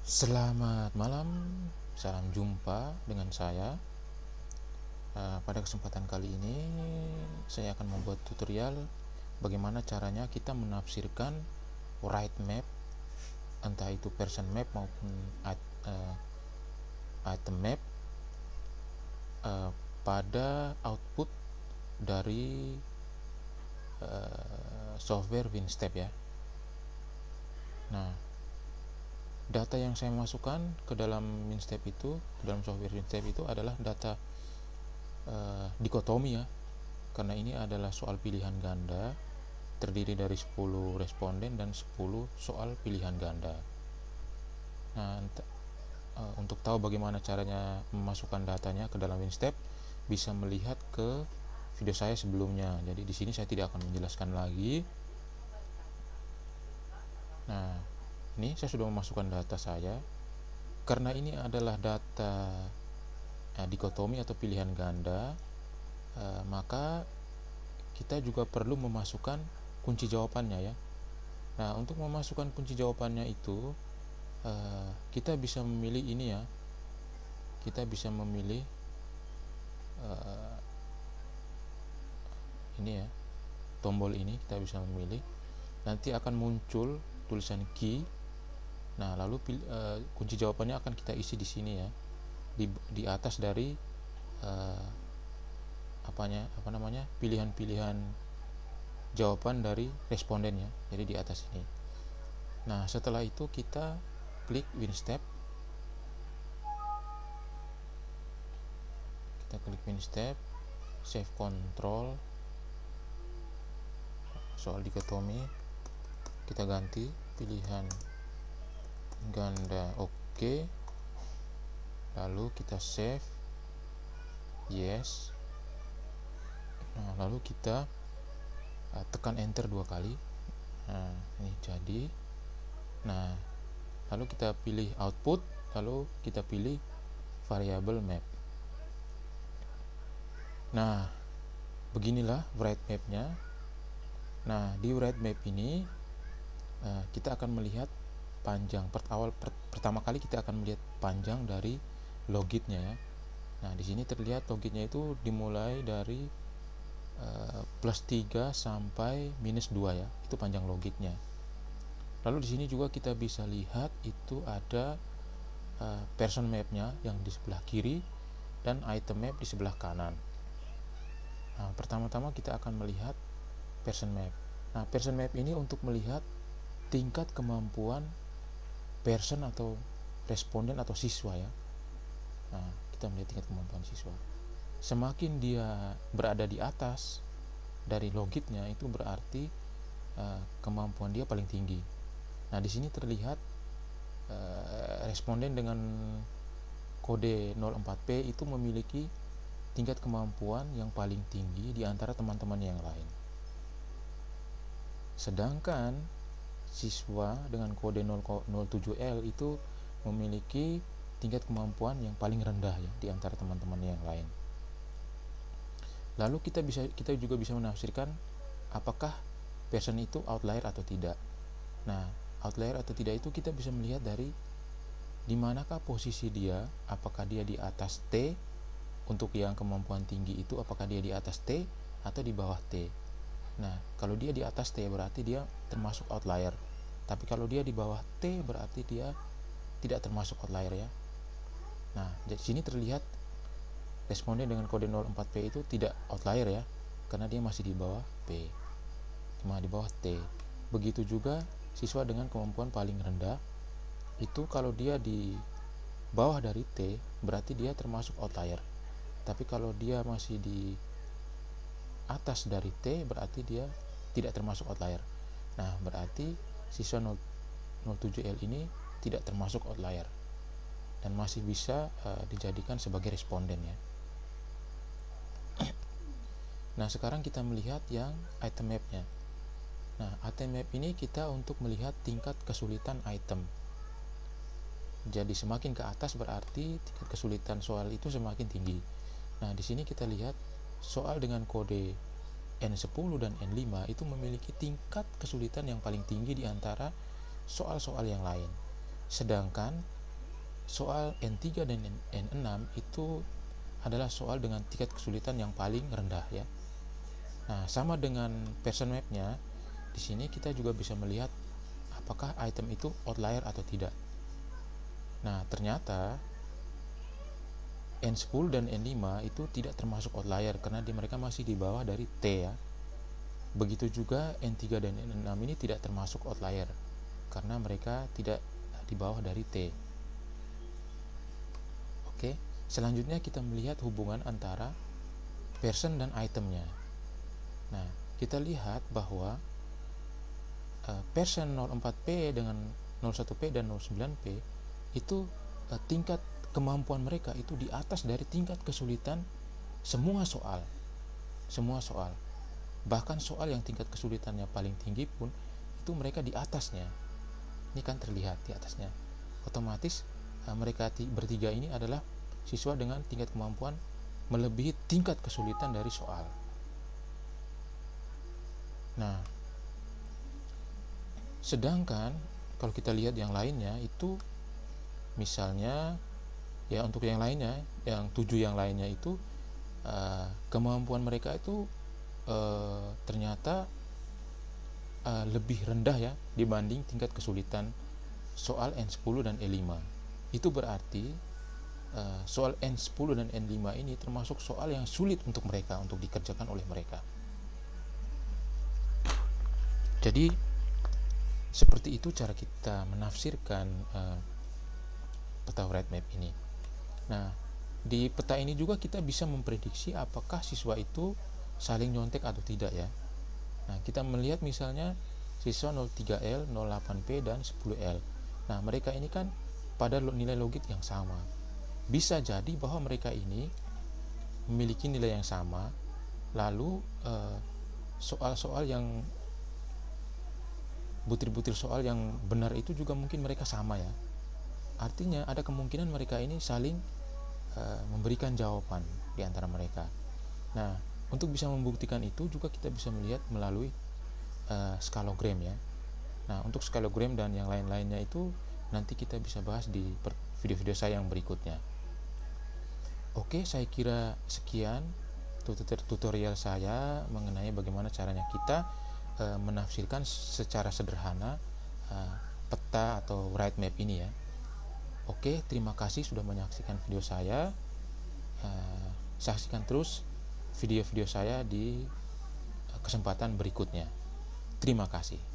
Selamat malam, salam jumpa dengan saya. Pada kesempatan kali ini saya akan membuat tutorial bagaimana caranya kita menafsirkan right map, entah itu person map maupun item map pada output dari software WinStep ya. Nah, data yang saya masukkan ke dalam WinStep itu, dalam software WinStep itu adalah data dikotomi ya, karena ini adalah soal pilihan ganda terdiri dari 10 responden dan 10 soal pilihan ganda. Nah, untuk tahu bagaimana caranya memasukkan datanya ke dalam WinStep, bisa melihat ke video saya sebelumnya. Jadi di sini saya tidak akan menjelaskan lagi. Nah, ini saya sudah memasukkan data saya. Karena ini adalah data dikotomi atau pilihan ganda, maka kita juga perlu memasukkan kunci jawabannya ya. Nah, untuk memasukkan kunci jawabannya itu kita bisa memilih ini ya. Kita bisa memilih ini ya, tombol ini kita bisa memilih. Nanti akan muncul tulisan key. Nah, lalu kunci jawabannya akan kita isi di sini ya, di atas dari pilihan-pilihan jawaban dari respondennya. Jadi di atas ini. Nah, setelah itu kita klik WinStep. Kita klik WinStep, save control, soal dikotomi kita ganti pilihan ganda, oke. Lalu kita save, yes. Nah, lalu kita tekan enter 2 kali. Nah, ini jadi. Nah, lalu kita pilih output, lalu kita pilih variable map. Nah, beginilah right map-nya. Nah, di right map ini kita akan melihat panjang. Pertama kali kita akan melihat panjang dari logitnya ya. Nah, di sini terlihat logitnya itu dimulai dari plus 3 sampai minus 2 ya. Itu panjang logitnya. Lalu di sini juga kita bisa lihat itu ada person map-nya yang di sebelah kiri dan item map di sebelah kanan. Nah, pertama-tama kita akan melihat person map. Nah, person map ini untuk melihat tingkat kemampuan person atau responden atau siswa ya. Nah, kita melihat tingkat kemampuan siswa. Semakin dia berada di atas dari logitnya, itu berarti kemampuan dia paling tinggi. Nah, di sini terlihat responden dengan kode 04P itu memiliki tingkat kemampuan yang paling tinggi di antara teman-teman yang lain. Sedangkan siswa dengan kode 07L itu memiliki tingkat kemampuan yang paling rendah ya di antara teman-teman yang lain. Lalu kita juga bisa menafsirkan apakah person itu outlier atau tidak. Nah, outlier atau tidak itu kita bisa melihat dari di manakah posisi dia, apakah dia di atas T. Untuk yang kemampuan tinggi itu apakah dia di atas T atau di bawah T. Nah, kalau dia di atas T berarti dia termasuk outlier. Tapi kalau dia di bawah T berarti dia tidak termasuk outlier ya. Nah, di sini terlihat responden dengan kode 04P itu tidak outlier ya, karena dia masih di bawah P, cuma di bawah T. Begitu juga siswa dengan kemampuan paling rendah itu kalau dia di bawah dari T berarti dia termasuk outlier. Tapi kalau dia masih di atas dari T berarti dia tidak termasuk outlier. Nah, berarti siswa 07L ini tidak termasuk outlier dan masih bisa dijadikan sebagai responden ya. Nah, sekarang kita melihat yang item map-nya. Nah, item map ini kita untuk melihat tingkat kesulitan item. Jadi semakin ke atas berarti tingkat kesulitan soal itu semakin tinggi. Nah, di sini kita lihat soal dengan kode N10 dan N5 itu memiliki tingkat kesulitan yang paling tinggi di antara soal-soal yang lain. Sedangkan soal N3 dan N6 itu adalah soal dengan tingkat kesulitan yang paling rendah ya. Nah, sama dengan person map-nya, di sini kita juga bisa melihat apakah item itu outlier atau tidak. Nah, ternyata N10 dan N5 itu tidak termasuk outlier karena mereka masih di bawah dari T ya. Begitu juga N3 dan N6 ini tidak termasuk outlier karena mereka tidak di bawah dari T. Oke, selanjutnya kita melihat hubungan antara person dan itemnya. Nah, kita lihat bahwa person 04P dengan 01P dan 09P itu tingkat kemampuan mereka itu di atas dari tingkat kesulitan semua soal. Bahkan soal yang tingkat kesulitannya paling tinggi pun itu mereka di atasnya. Ini kan terlihat di atasnya. Otomatis mereka bertiga ini adalah siswa dengan tingkat kemampuan melebihi tingkat kesulitan dari soal. Nah, sedangkan kalau kita lihat yang lainnya itu misalnya ya, untuk yang lainnya, yang 7 yang lainnya itu kemampuan mereka itu ternyata lebih rendah ya dibanding tingkat kesulitan soal N10 dan N5. Itu berarti soal N10 dan N5 ini termasuk soal yang sulit untuk mereka untuk dikerjakan oleh mereka. Jadi seperti itu cara kita menafsirkan peta road map ini. Nah, di peta ini juga kita bisa memprediksi apakah siswa itu saling nyontek atau tidak ya. Nah, kita melihat misalnya siswa 03L, 08P dan 10L. Nah, mereka ini kan pada nilai logik yang sama. Bisa jadi bahwa mereka ini memiliki nilai yang sama, lalu soal-soal yang butir-butir soal yang benar itu juga mungkin mereka sama ya. Artinya ada kemungkinan mereka ini saling memberikan jawaban di antara mereka. Nah, untuk bisa membuktikan itu juga kita bisa melihat melalui skalogram ya. Nah, untuk skalogram dan yang lain-lainnya itu nanti kita bisa bahas di video-video saya yang berikutnya. Oke, saya kira sekian tutorial saya mengenai bagaimana caranya kita menafsirkan secara sederhana peta atau road map ini ya. Oke, terima kasih sudah menyaksikan video saya. Saksikan terus video-video saya di kesempatan berikutnya. Terima kasih.